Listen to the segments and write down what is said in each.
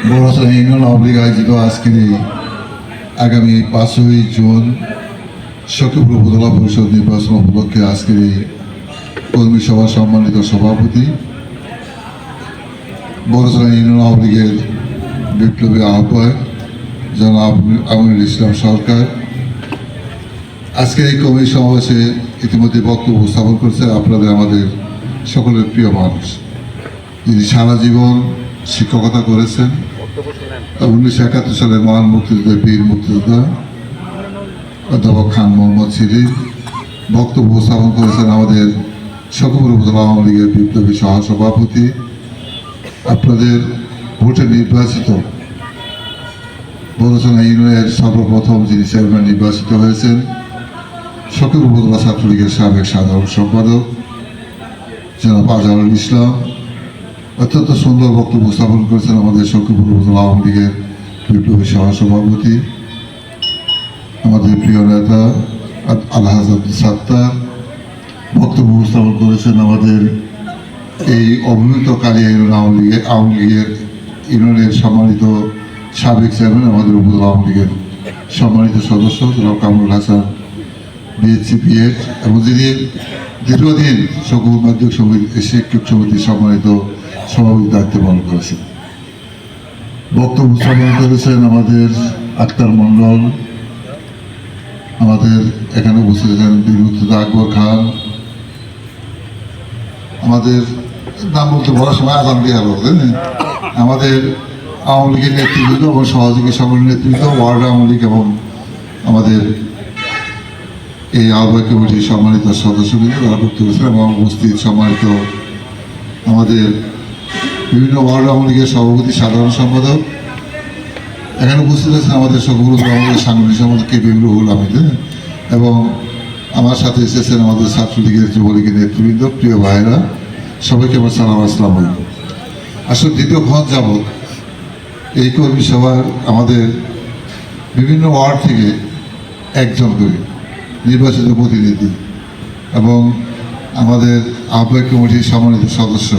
বড়সড় ইউনিয়ন আওয়ামী লীগ আয়োজিত আজকের এই আগামী 5ই জুন সখীপুর উপজেলা পরিষদ নির্বাচন উপলক্ষে আজকের এই কর্মী সভার সম্মানিত সভাপতি বড়সড় ইউনিয়ন আওয়ামী লীগের বিপ্লবী আহ্বায়ক জনাব আমিনুল ইসলাম সরকার আজকের এই কর্মী সমাবেশে ইতিমধ্যে বক্তব্য উপস্থাপন করছে আপনাদের আমাদের সকলের প্রিয় মানুষ, যিনি সারা জীবন শিক্ষকতা করেছেন। 1971 সালের মহান মুক্তিযুদ্ধের বীর মুক্তিযোদ্ধা অধ্যাপক খান মোহাম্মদ সিরিজ বক্তব্য উপস্থাপন করেছেন আমাদের সখীপুর উপজেলা আওয়ামী লীগের বিপ্লবী সহসভাপতি, আপনাদের ভোটে নির্বাচিত বড়সড় ইউনিয়নের সর্বপ্রথম যিনি চেয়ারম্যান নির্বাচিত হয়েছেন সখীপুর উপজেলা ছাত্রলীগের সাবেক সাধারণ সম্পাদক জনাব আজহারুল ইসলাম অত্যন্ত সুন্দর বক্তব্য উপস্থাপন করেছেন আমাদের সখীপুর উপজেলা আওয়ামী লীগের বিপ্লবী সহসভাপতি আমাদের প্রিয় নেতা আলহাজ আব্দুল সাত্তার বক্তব্য উপস্থাপন করেছেন আমাদের এই অভিনীত কালিয়া ইউনিয়ন আওয়ামী লীগের ইউনিয়নের সম্মানিত সাবেক চেয়ারম্যান আমাদের উপজেলা আওয়ামী লীগের সম্মানিত সদস্য জনাব কামরুল হাসান বিএসসিপিএস এবং যিনি দীর্ঘদিন সখীপুর মাধ্যমিক শিক্ষক সমিতির সম্মানিত সভাপতি দায়িত্ব পালন করেছেন। বক্তব্য উপস্থাপন করেছেন আমাদের আক্তার মন্ডল, আমাদের এখানে উপস্থিত আছেন বীর আকবর খান, আমাদের নাম বলতে বলার সময় আগাম দিয়ে গেল, আমাদের আওয়ামী লীগের নেতৃবৃন্দ এবং সহযোগী সংগঠনের নেতৃবৃন্দ, ওয়ার্ড আওয়ামী লীগ এবং আমাদের এই আহ্বায়ক কমিটির সম্মানিত সদস্যবৃন্দ যারা বক্তব্য করেছেন এবং উপস্থিত সম্মানিত আমাদের বিভিন্ন ওয়ার্ড আওয়ামী লীগের সভাপতি সাধারণ সম্পাদক, এখানে উপস্থিত আছেন আমাদের সখীপুর আওয়ামী লীগের সাংগঠনিক সম্পাদক কে রুহুল আহমেদ এবং আমার সাথে এসেছেন আমাদের ছাত্রলীগের যুবলীগের নেতৃবৃন্দ, প্রিয় ভাইরা, সবাইকে আমার সালাম আসসালামু আলাইকুম। আসলে দীর্ঘক্ষণ যাবৎ এই কর্মী সভার আমাদের বিভিন্ন ওয়ার্ড থেকে একজন করে নির্বাচিত প্রতিনিধি এবং আমাদের আহ্বায়ক কমিটির সম্মানিত সদস্য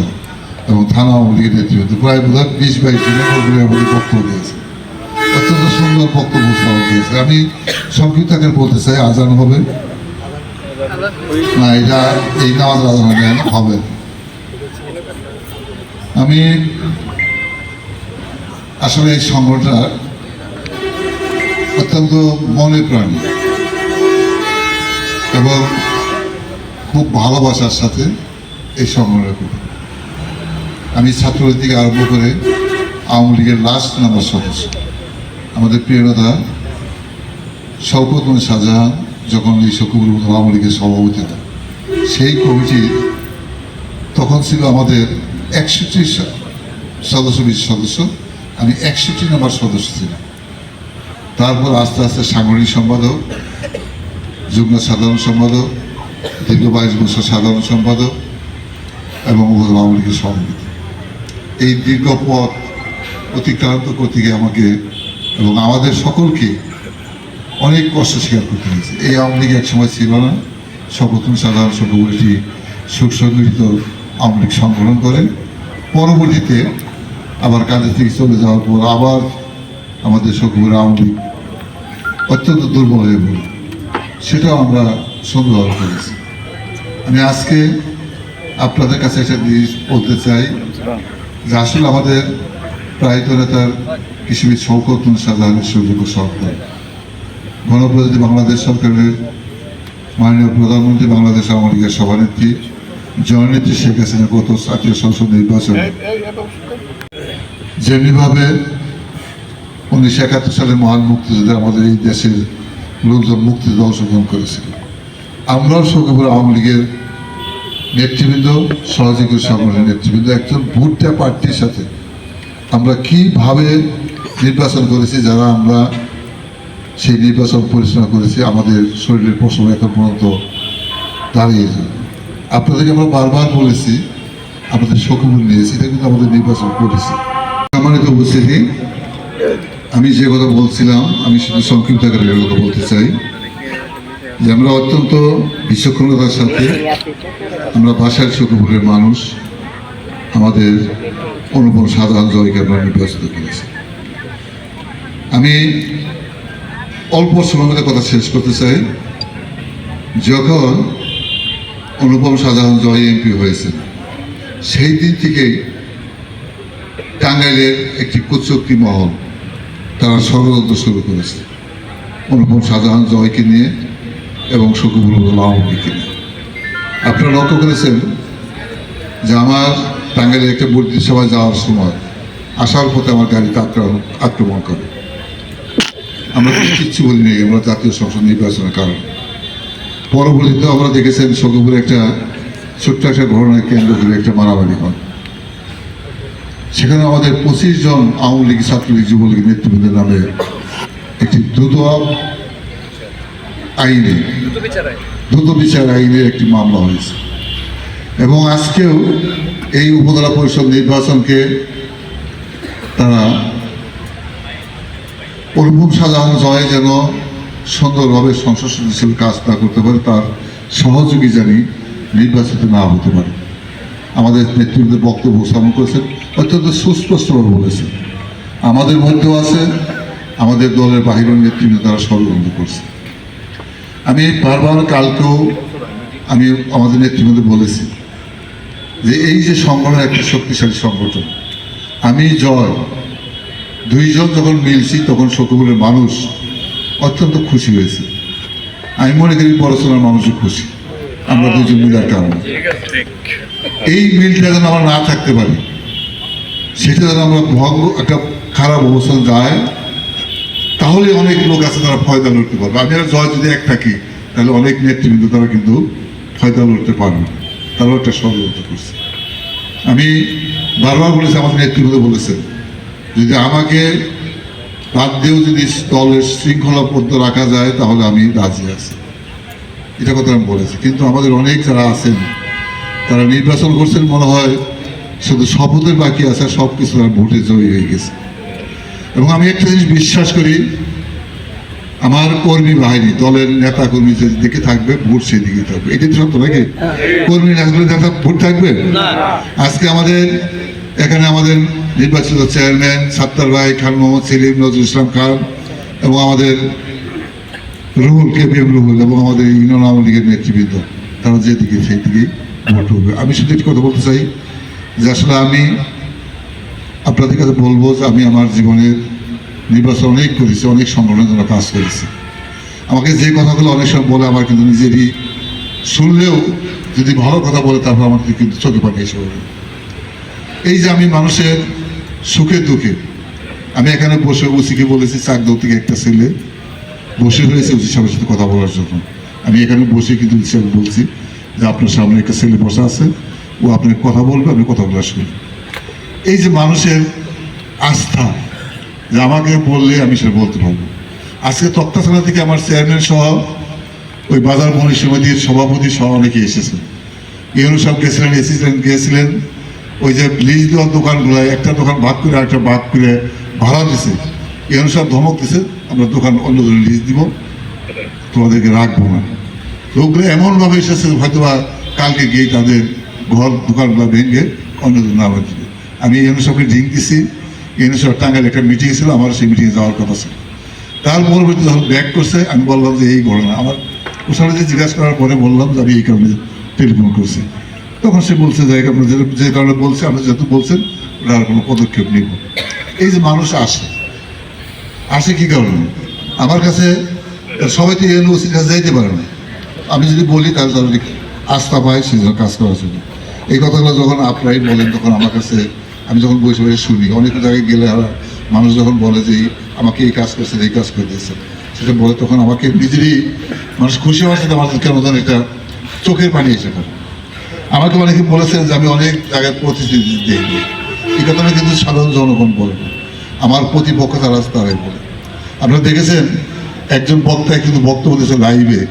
এবং থানা আওয়ামী লীগের নেতৃবৃন্দ প্রায় বোধহয় 20-22 জনের বক্তব্য দিয়েছে, অত্যন্ত সুন্দর বক্তব্য উপস্থাপন করেছে। আমি সংক্ষিপ্ত আকারে বলতে চাই, আজান হবে না, এটা এই নামাজ আজান হবে। আমি আসলে এই সংগঠনটা অত্যন্ত মনে প্রাণী এবং খুব ভালোবাসার সাথে এই সংগঠন করি। আমি ছাত্রলীগ থেকে আরম্ভ করে আওয়ামী লীগের লাস্ট নাম্বার সদস্য আমাদের প্রিয় নেতা শওকত মোহাম্মদ শাহজাহান যখন এই সখীপুর আওয়ামী লীগের সভাপতি হন, সেই কমিটি তখন ছিল আমাদের 61 সদস্য, আমি 61 নম্বর সদস্য ছিলাম। তারপর আস্তে আস্তে সাংগঠনিক সম্পাদক, যুগ্ম সাধারণ সম্পাদক, দীর্ঘ 22 বছর সাধারণ সম্পাদক এবং উপজেলা আওয়ামী লীগের সভাপতি। এই দীর্ঘ পথ অতিক্রান্ত করতে গিয়ে আমাকে এবং আমাদের সকলকে অনেক কষ্ট স্বীকার করতে হয়েছে। এই আওয়ামী লীগ একসময় ছিল না, সর্বপ্রথম সাধারণ সম্পাদক একটি সুসংগঠিত আওয়ামী লীগ সংগঠন করেন। পরবর্তীতে আবার কাজের থেকে চলে যাওয়ার পর আবার আমাদের সখীপুর আওয়ামী লীগ অত্যন্ত দুর্বল হয়ে পড়ে, সেটাও আমরা সুন্দরভাবে করেছি। আমি আজকে আপনাদের কাছে একটা জিনিস বলতে চাই যে আসলে আমাদের প্রায়ত নেতার কৃষিবিদ শওকত মোহাম্মদ শাহজাহানের সুযোগ্য সরকার, গণপ্রজাতন্ত্রী বাংলাদেশ সরকারের মাননীয় প্রধানমন্ত্রী, বাংলাদেশ আওয়ামী লীগের সভানেত্রী জননেত্রী শেখ হাসিনা গত জাতীয় সংসদ নির্বাচনে যেমনিভাবে 1971 সালের মহান মুক্তিযুদ্ধে আমাদের এই দেশের লোকজন মুক্তিযুদ্ধে অংশগ্রহণ করেছিল, আমরাও সখীপুর আওয়ামী লীগের নেতৃবৃন্দ, সহযোগী সংগঠনের নেতৃবৃন্দ একজন ভোটটা প্রার্থীর সাথে আমরা কিভাবে নির্বাচন করেছি, যারা আমরা সেই নির্বাচন পরিচালনা করেছি, আমাদের শরীরের পশম এখন পর্যন্ত দাঁড়িয়ে যায়। আপনাদেরকে আমরা বারবার বলেছি আমাদের সখীপুর নিয়েছি, এটা কিন্তু আমাদের নির্বাচন করেছি। সম্মানিত উপস্থিতি, আমি যে কথা বলছিলাম আমি শুধু সংক্ষিপ্ত আকারে কথা বলতে চাই যে আমরা অত্যন্ত বিচক্ষণতার সাথে আমরা বাসার সখীপুরের মানুষ, আমাদের অনুপম শাহজাহান জয়কে আমরা নির্বাচিত করেছি। আমি অল্প সময়ের কথা শেষ করতে চাই। যখন অনুপম শাহজাহান জয় এমপি হয়েছেন, সেই দিন থেকেই টাঙ্গাইলের একটি কুচক্রী মহল তারা ষড়যন্ত্র শুরু করেছে অনুপম শাহজাহান জয়কে নিয়ে এবং শকুবুল আহমদকে নিয়ে। আপনারা লক্ষ্য করেছেন যে আমার টাঙ্গাইলের একটা বর্ধিত সভায় যাওয়ার সময় আসার পথে আমার গাড়িতে আক্রমণ করে। আমরা কিচ্ছু বলি নেই, আমরা জাতীয় সংসদ নির্বাচনের কারণে। পরবর্তীতে আমরা দেখেছেন শকুবুলে একটা ছোট্ট একটা ঘটনায় কেন্দ্র করে একটা মারামারি হয়। সেখানে আমাদের 25 জন আওয়ামী লীগ, ছাত্রলীগ, যুবলীগ নেতৃবৃন্দের নামে একটি দ্রুত বিচার আইনে একটি মামলা হয়েছে। এবং আজকেও এই উপজেলা পরিষদ নির্বাচনকে তারা অনুপম শাহজাহান জয় যেন সুন্দরভাবে সংসদ সদস্য হিসেবে কাজ না করতে পারে, তার সহযোগী জানি নির্বাচিত না হতে পারে। আমাদের নেতৃত্বের বক্তব্য উপস্থাপন করেছেন, অত্যন্ত সুস্পষ্টভাবে বলেছেন। আমাদের মধ্যেও আছে, আমাদের দলের বাহিরের নেতৃত্ব তারা ষড়যন্ত্র করছে। আমি বারবার কালকেও আমি আমাদের নেতৃত্বে বলেছি যে এই যে সংগঠন একটা শক্তিশালী সংগঠন, আমি জয় দুইজন যখন মিলছি তখন শকুবুলের মানুষ অত্যন্ত খুশি হয়েছে। আমি মনে করি পড়াশোনার মানুষও খুশি, আমরা দুজন মিলার কারণে। এই মিলটা যেন আমরা না থাকতে পারি, সেটা যেন আমরা ভঙ্গ একটা খারাপ অবস্থান যায়, তাহলে অনেক লোক আছে তারা ফয়দা লড়তে পারবে। আমি আর জয় যদি এক থাকি তাহলে অনেক নেতৃবৃন্দ তারা কিন্তু ফয়দা লড়তে পারবে, তারাও একটা ষড়যন্ত্র করছে। আমি বারবার বলেছি, আমাদের নেতৃবৃন্দ বলেছেন যদি আমাকে বাদ দিয়েও যদি দলের শৃঙ্খলাবদ্ধ রাখা যায় তাহলে আমি রাজি আছি, এটা কথা আমি বলেছি। কিন্তু আমাদের অনেক যারা আছেন তারা নির্বাচন করছেন, মনে হয় শুধু শপথের বাকি আছে, সব কিছু তারা ভোটে জয়ী হয়ে গেছে। এবং আমি একটা জিনিস বিশ্বাস করি, আমার কর্মী বাহিনী, দলের নেতা কর্মী যেদিকে থাকবে ভোট সেদিকে থাকবে। এটাই তো সত্য নাকি? কর্মী না থাকলে ভোট থাকবে? আজকে আমাদের এখানে আমাদের নির্বাচিত চেয়ারম্যান সাত্তার ভাই, খান মোহাম্মদ সেলিম, নজরুল ইসলাম খান এবং আমাদের রুহুল, KPM রুহুল এবং আমাদের ইউনিয়ন আওয়ামী লীগের নেতৃবৃন্দ, তারা যেদিকে সেই দিকেই ভোট হবে। আমি শুধু একটি কথা বলতে চাই যে আসলে আমি আপনাদের কাছে বলবো যে আমি আমার জীবনের নির্বাচন অনেক করেছি, অনেক সংগঠনের জন্য কাজ করেছি। আমাকে যে কথাগুলো অনেক সময় বলে আমার কিন্তু নিজেরই শুনলেও যদি ভালো কথা বলে তারপর আমাকে কিন্তু চোখে পানি এসে বলে। এই যে আমি মানুষের সুখে দুঃখে, আমি এখানে বসে ওসিকে বলেছি, চাকদৌ থেকে একটা ছেলে বসে হয়েছে ওসি সাহেবের সাথে কথা বলার জন্য। আমি এখানে বসে কিন্তু ওসি সাহেব বলছি যে আপনার সামনে একটা ছেলে বসে আছে, ও আপনার কথা বলবে, আমি কথাগুলো শুনি। এই যে মানুষের আস্থা, যে আমাকে বললে আমি সেটা বলতে পারবো। আজকে তক্তাছাড়া থেকে আমার চেয়ারম্যান সহ ওই বাজার মনি সমিতির সভাপতি সহ অনেকে এসেছেন। ইউনু সাহেব গেছিলেন, এসিস্ট্যান্ট গিয়েছিলেন। ওই যে লিজ দেওয়ার দোকানগুলো একটা দোকান ভাগ করে আরেকটা ভাগ করে ভাড়া দিছে, ইউনু সাহেব ধমক দিছে আমরা দোকান অন্য ধরনের লিজ দিব, তোমাদেরকে রাখবো না। লোকগুলো এমনভাবে এসেছে হয়তো বা কালকে গিয়ে তাদের ঘর দোকানগুলো ভেঙে অন্য নাম দিবে। আমি ইউনু সাহেবকে ঢিং দিছি। ইউনু সাহেব টাঙ্গাইলে একটা মিটিং ছিল, আমার সেই মিটিংয়ে যাওয়ার কথা ছিল। তার পরবর্তী যখন ব্যাক করছে আমি বললাম যে এই ঘটনা, আমার ওর সাথে জিজ্ঞাসা করার পরে বললাম যে আমি এই কারণে টেলিফোন করছি। তখন সে বলছে যে আপনার যে কারণে বলছে, আপনি যেহেতু বলছেন ওরা আর কোনো পদক্ষেপ নিব। এই যে মানুষ আসে কী কারণে? আমার কাছে সবাই তো ইউনিভার্সিটির কাছে যাইতে পারে না, আমি যদি বলি তাহলে তারা আস্থা পায় সেই জন্য কাজ করার জন্য। এই কথাগুলো যখন আপনারাই বলেন তখন আমার কাছে, আমি যখন বসে বসে শুনি, অনেক জায়গায় গেলে মানুষ যখন বলে যে আমাকে এই কাজ করছে, এই কাজ করে দিয়েছে, সেটা বলে তখন আমাকে নিজেরই মানুষ খুশি হওয়ার সাথে আমার কেন যেন একটা চোখের পানি এসে পড়ে। আমাকে অনেকে বলেছেন যে আমি অনেক জায়গায় প্রতিশ্রুতি দিই, এই কথাটা কিন্তু সাধারণ জনগণ বলে না, আমার প্রতিপক্ষ তারা তারাই বলে। আপনারা দেখেছেন একজন বক্তায় কিন্তু বক্তব্য দিয়েছে লাইভে,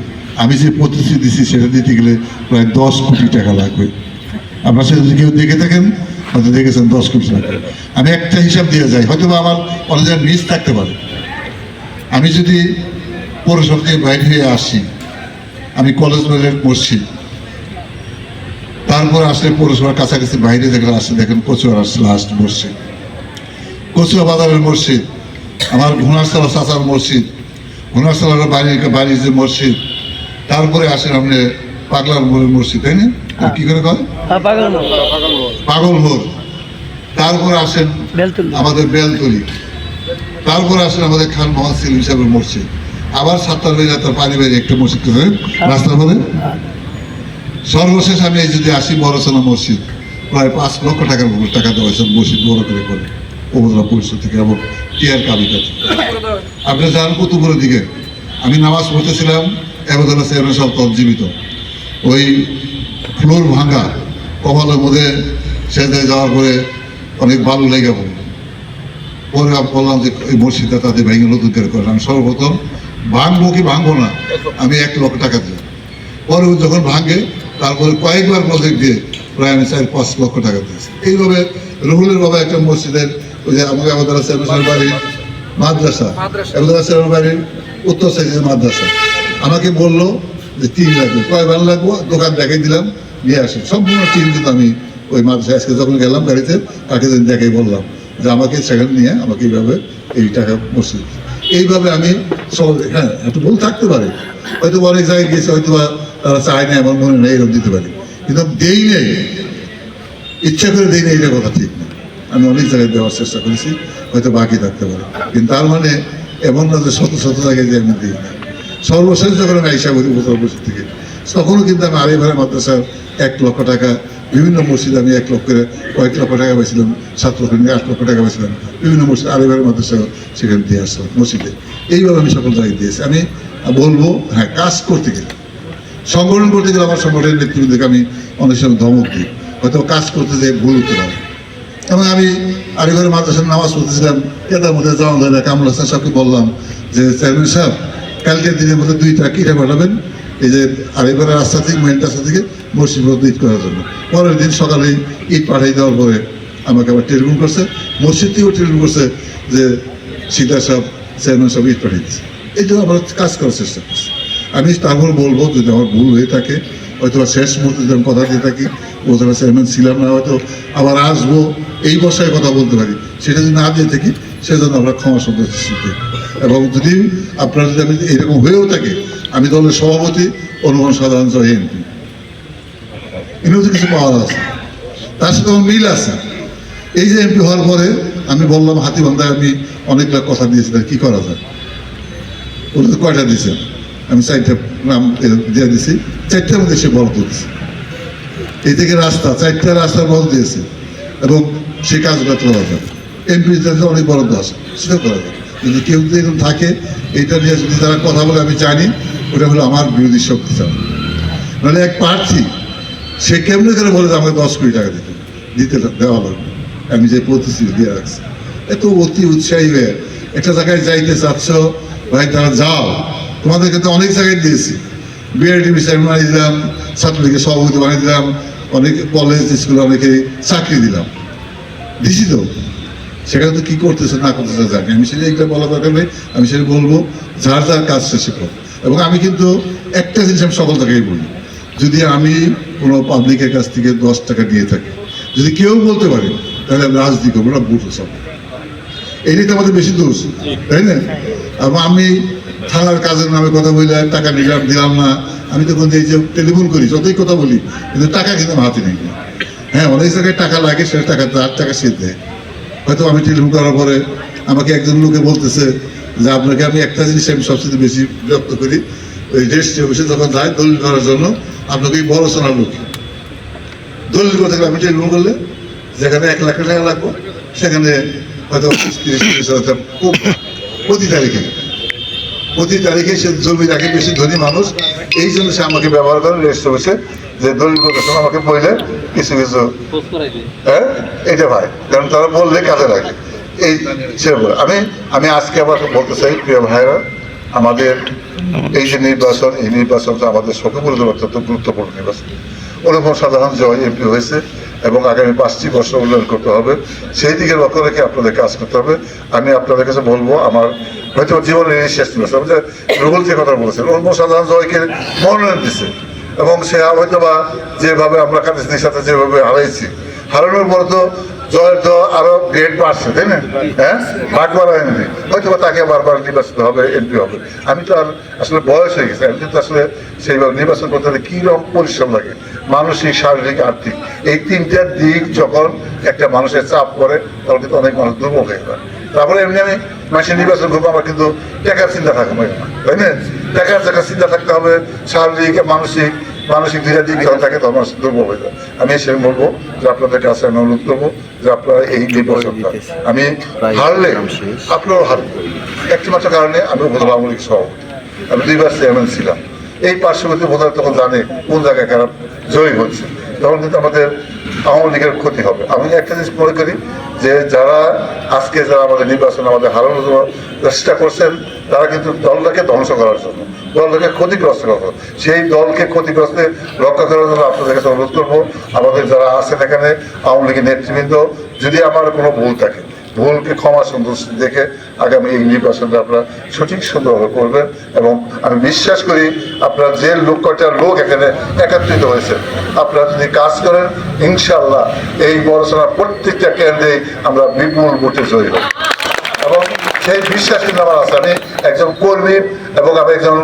আমি যে প্রতিশ্রুতি দিচ্ছি সেটা দিতে গেলে প্রায় 10 কোটি টাকা লাগবে। আপনার সাথে যদি কেউ দেখে থাকেন হয়তো দেখেছেন 10 কোটি টাকা। আমি একটা হিসাব দিয়ে যাই, হয়তো বা আমার অনেক জায়গায় মিস থাকতে পারে। আমি যদি পৌরসভা থেকে বাইরে হয়ে আসি, আমি কলেজ রোডের মসজিদ, তার তারপর আসলে পৌরসভার কাছাকাছি বাইরে যেগুলো আসছে দেখেন কচুয়ার আসছে লাস্ট মসজিদ, কচুয়া বাজারের মসজিদ, আমার ঘোনারতলা চাচার মসজিদ, ঘোনারতলার বাড়ির যে মসজিদ, তারপরে আসেন আপনি পাগলার মোড়ের মসজিদ, তাই না? কি করে কয় পাগল মোড়, তারপরে আসেন আমাদের বেলতলি, তারপরে আসেন আমাদের খান মোহাম্মদ সেলিম সাহেবের মসজিদ, আবার সাতটার বেজে তার পারিবারিক একটা মসজিদ করে রাস্তার পরে। সর্বশেষ আমি এই যদি আসি বড়সনা মসজিদ, প্রায় 5 লক্ষ টাকার উপর টাকা দেওয়া হয়েছে মসজিদ বড় করে উপজেলা পরিষদ থেকে এবং টিআর কাবিতা থেকে। আপনি যান কুতুবপুরের দিকে, আমি নামাজ পড়তেছিলাম, এবদলা চেয়ারম্যান সাহেব জীবিত, ওই ফ্লোর ভাঙা কপালের মধ্যে সেজে যাওয়ার পরে অনেক বালু লেগে পড়ল। পরে বললাম যে ওই মসজিদটা তাদের ভেঙে নতুন করে করেন। আমি সর্বপ্রথম ভাঙবো কি ভাঙবো না, আমি 1 লক্ষ টাকা দিই। পরে যখন ভাঙে তারপরে কয়েকবার প্রজেক্ট দিয়ে প্রায় আমি 4-5 লক্ষ টাকা দিয়েছি। এইভাবে রুহুলের বাবা একটা মসজিদের, ওই যে আমাকে আমাদের বাড়ির মাদ্রাসা, আমাদের বাড়ির উত্তর সাইডের মাদ্রাসা, আমাকে বললো যে টিন লাগবে, কয়বার লাগবো, দোকান দেখাই দিলাম, নিয়ে আসি সম্পূর্ণ টিন। কিন্তু আমি ওই মাদ্রাসায় আজকে যখন গেলাম গাড়িতে, তাকে দেখাই বললাম যে আমাকে সেখানে নিয়ে আমাকে এইভাবে এই টাকা মসজিদ, এইভাবে আমি হ্যাঁ একটু ভুল থাকতে পারে, হয়তো অনেক জায়গায় গিয়েছে, হয়তো তারা চায় না, আমার মনে নেই, এরকম দিতে পারি, কিন্তু দেই নেই, ইচ্ছা করে দেই নেই, এটা কথা ঠিক না। আমি অনেক জায়গায় দেওয়ার চেষ্টা করেছি, হয়তো বাকি থাকতে পারে, কিন্তু তার মানে এমন না যে শত শত জায়গায় যে আমি দিই না। সর্বশেষ যখন আমি আইসা করি উপজেলা পরিষদ থেকে, তখনও কিন্তু আমি আড়াইভাড়া মাদ্রাসার 1 লক্ষ টাকা, বিভিন্ন মসজিদে আমি 1 লক্ষ কয়েক লক্ষ টাকা পাইছিলাম, 7 লক্ষ নিয়ে 8 লক্ষ টাকা পাইছিলাম, বিভিন্ন মসজিদ আড়াইভাড়া মাদ্রাসা সেখানে দিয়ে আসলাম মসজিদে। এইভাবে আমি সকল জায়গায় দিয়েছি। আমি বলবো হ্যাঁ, কাজ করতে গেলে, সংগঠন করতে গেলে আমার সংগঠনের নেতৃবৃন্দকে আমি অনেক সময় ধমক দিই, হয়তো কাজ করতে যেয়ে ভুল হতে পারে। এবং আমি আড়াইভাড়া মাদ্রাসার নামাজ পড়তেছিলাম, এটার মধ্যে যাওয়া যায় না, কামরুল হাসান সাহেবকে বললাম যে চেয়ারম্যান সাহেব কালকের দিনের মধ্যে 2 ট্রাক ইটা পাঠাবেন, এই যে আড়াইভাড়া রাস্তা থেকে মেন রাস্তা থেকে মসজিদ পর্যন্ত ইট করার জন্য। পরের দিন সকালে ইট পাঠাই দেওয়ার পরে আমাকে আবার টেলিফোন করছে, মসজিদ থেকেও টেলিফোন করছে যে সিদ্ধার সাহেব চেয়ারম্যান সাহেব ইট পাঠিয়ে দিচ্ছে। এই জন্য আমরা কাজ করার চেষ্টা করছি। আমি তারপর বলবো যদি আমার ভুল হয়ে থাকে, হয়তো শেষ মুহূর্তে যদি আমি কথা দিয়ে থাকি, উপজেলা চেয়ারম্যান ছিলাম না, হয়তো আবার আসবো, এই বর্ষায় কথা বলতে পারি, সেটা যদি না দিয়ে থাকি সেজন্য আমরা ক্ষমা সুন্দর শিখি। এবং যদি আপনারা যদি আমি এরকম হয়েও থাকে, আমি দলের সভাপতি অনুমান সাধারণ এমপি, এগুলো কিছু পাওয়ার আছে, তার সাথে আমার মিল আছে। এই যে এমপি হওয়ার পরে আমি বললাম হাতিবান্ধায় আমি অনেকটা কথা দিয়েছিলাম, কি করা যায়, ওদের কয়টা দিয়েছে, আমি 4টা নাম দিয়ে দিয়েছি, 4টার মধ্যে সে বরাদ্দ দিয়েছে। এই থেকে রাস্তা 4টা রাস্তার বরাদ্দ দিয়েছে, এবং সেই কাজগুলো করা যায়। এমপি অনেক বরাদ্দ আছে, সেটাও করা যায়। যদি কেউ যদি এরকম থাকে, এটা নিয়ে যদি তারা কথা বলে, আমি জানি ওটা হলো আমার বিরোধী শক্তি চায়। নাহলে এক প্রার্থী সে কেমনি করে বলে যে আমাকে 10 কোটি টাকা দিতে দেওয়া লাগবে, আমি যে প্রতিশ্রুতি দিয়ে রাখছি, এত অতি উৎসাহী হয়ে একটা জায়গায় যাইতে চাচ্ছ, ভাই তারা যাও, তোমাদেরকে তো অনেক জায়গায় দিয়েছি, বিআরটিভি চেয়ারম্যান বানিয়ে দিলাম, ছাত্রলীগের সভাপতি বানিয়ে দিলাম, অনেক কলেজ স্কুলে অনেকে চাকরি দিলাম, দিছি তো, সেখানে তো কি করতেছে না করতেছে জানি, আমি সেটা একটা বলা দরকার নেই, আমি সেটা বলবো যার যার কাজ শেষে করবো। এবং আমি কিন্তু একটা জিনিস আমি সকল জায়গায় বলি, যদি আমি কোনো পাবলিকের কাছ থেকে 10 টাকা নিয়ে থাকি, যদি কেউ বলতে পারে, তাহলে আমি রাজনীতি করবো না, বুঝবো সব, এটাই তো আমাদের বেশি দোষ, তাই না? এবং আমি থানার কাজের নামে কথা বললে টাকা নিলাম দিলাম না, আমি তখন এই যে টেলিফোন করি, যতই কথা বলি, কিন্তু টাকা কিন্তু আমার হাতে নেই। হ্যাঁ, অনেক জায়গায় টাকা লাগে, সেটা টাকা 8 টাকা সে দেয়। হয়তো আমি টেলিফোন করার পরে আমাকে একজন লোকে বলতেছে যে আপনাকে আমি একটা জিনিস আমি সবচেয়ে বেশি বিরক্ত করি, ওই রেজিস্ট্রি অফিসে যখন যায় দলিল করার জন্য, আপনাকে এই বড় সোনার লোক দলিল করতে গেলে আমি টেলিফোন করলে যেখানে 1 লাখ টাকা লাগবো, সেখানে হয়তো 30-40 প্রতি তারিখে সে জমি রাখে, বেশি ধনী মানুষ, এই জন্য সে আমাকে ব্যবহার করে রেজিস্ট্রি অফিসে যে দলিল করতে সময় আমাকে বললে কিছু কিছু, হ্যাঁ এটা ভাই, কারণ তারা বললে কাজে লাগে। এই আমি আজকে আবার বলতে চাই, প্রিয় ভাইরা, আমাদের এই যে নির্বাচন, এই নির্বাচনটা আমাদের সকলের জন্য অত্যন্ত গুরুত্বপূর্ণ নির্বাচন। অনুপম সাধারণ জয় এমপি হয়েছে, এবং আগামী 5টি বছর উন্নয়ন করতে হবে, সেই দিকে লক্ষ্য রেখে আপনাদের কাজ করতে হবে। আমি আপনাদের কাছে বলবো, আমার হয়তো জীবনের এই শেষ নির্বাচন, যে রুহুল যে কথা বলেছেন, অনুপম সাধারণ জয়কে মনোনয়ন দিচ্ছে, এবং সে হয়তো বা যেভাবে আমরা কাদের সাথে যেভাবে হারাইছি, হারানোর পরে তো জয়ের তো আরো গ্রেড বাড়ছে, তাই না? হ্যাঁ, ভাগ বাড়ায়নি, হয়তো বা তাকে বারবার নির্বাচিত হবে, এমপি হবে। আমি তো আর আসলে বয়স হয়ে গেছে, আমি কিন্তু আসলে সেইভাবে নির্বাচন করতে হলে কীরকম পরিশ্রম লাগে, মানসিক, শারীরিক, আর্থিক, এই তিনটার দিক যখন একটা মানুষের চাপ পড়ে তখন কিন্তু অনেক মানুষ দুর্বল হয়ে যায়। তারপরে এমনি আমি মানুষের নির্বাচন করবো, আমার কিন্তু টাকার চিন্তা থাকবে না, তাই না? টাকার চিন্তা থাকতে হবে, শারীরিক, মানসিক দুইটা দিক যখন থাকে তখন মানুষ দুর্বল হয়ে যায়। আমি সেরকম বলবো যে আপনাদের কাছে আমি অনুরোধ করবো যে আপনারা এই নির্বাচনটা, আমি হারলে আপনারাও হারবেন। একটি মাত্র কারণে আমি উপজেলা আওয়ামী লীগ সভাপতি, আমি 2 বার চেয়ারম্যান ছিলাম। এই পার্শ্ববর্তী বোধহয় তখন জানে কোন জায়গায় খারাপ জয়ী হচ্ছে, তখন কিন্তু আমাদের আওয়ামী লীগের ক্ষতি হবে। আমি একটা জিনিস মনে করি যে যারা আজকে যারা আমাদের নির্বাচন আমাদের হারানোর জন্য চেষ্টা করছেন, তারা কিন্তু দলটাকে ধ্বংস করার জন্য, দলটাকে ক্ষতিগ্রস্ত করার জন্য, সেই দলকে ক্ষতিগ্রস্ত রক্ষা করার জন্য আপনাদের কাছে অনুরোধ করবো, আমাদের যারা আছেন এখানে আওয়ামী লীগের নেতৃবৃন্দ, যদি আমার কোনো ভুল থাকে, ভুলকে ক্ষমা সুন্দর দেখে আগামী এই নির্বাচনটা আপনারা সঠিক সুন্দরভাবে করবেন। এবং আমি বিশ্বাস করি আপনারা যে কয়টা লোক এখানে একত্রিত হয়েছে, আপনারা যদি কাজ করেন ইনশাল্লাহ এই বড়সড়া প্রত্যেকটা কেন্দ্রেই আমরা বিপুল ভোটে জয়ী হব। এবং সেই বিশ্বাস কিন্তু আমার আছে। আমি একজন কর্মী এবং আমি একজন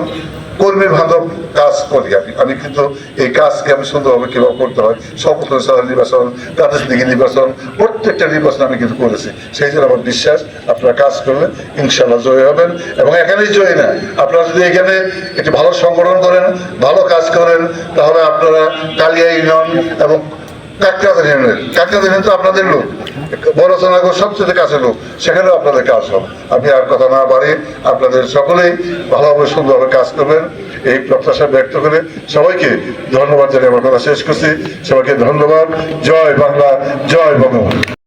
কর্মী বান্ধব কাজ করি। আমি কিন্তু এই কাজকে আমি সুন্দরভাবে কীভাবে করতে হয়, শপথ নির্বাচন, কাদের দিকে নির্বাচন, প্রত্যেকটা নির্বাচন আমি কিন্তু করেছি। সেই জন্য আমার বিশ্বাস আপনারা কাজ করলে ইনশাল্লাহ জয়ী হবেন। এবং এখানেই জয়ী না, আপনারা যদি এখানে একটি ভালো সংগঠন করেন, ভালো কাজ করেন, তাহলে আপনারা কালিয়া ইউনিয়ন এবং কাকরাদের ইউনিয়ন তো আপনাদের লোক, বড়চনাগর সবচেয়ে কাছের লোক, সেখানেও আপনাদের কাজ হবে। আমি আর কথা না বাড়ি, আপনাদের সকলেই ভালোভাবে সুন্দরভাবে কাজ করবেন এই প্রত্যাশা ব্যক্ত করে সবাইকে ধন্যবাদ জানিয়ে আমার কথা শেষ করছি। সবাইকে ধন্যবাদ। জয় বাংলা, জয় বঙ্গবন্ধু।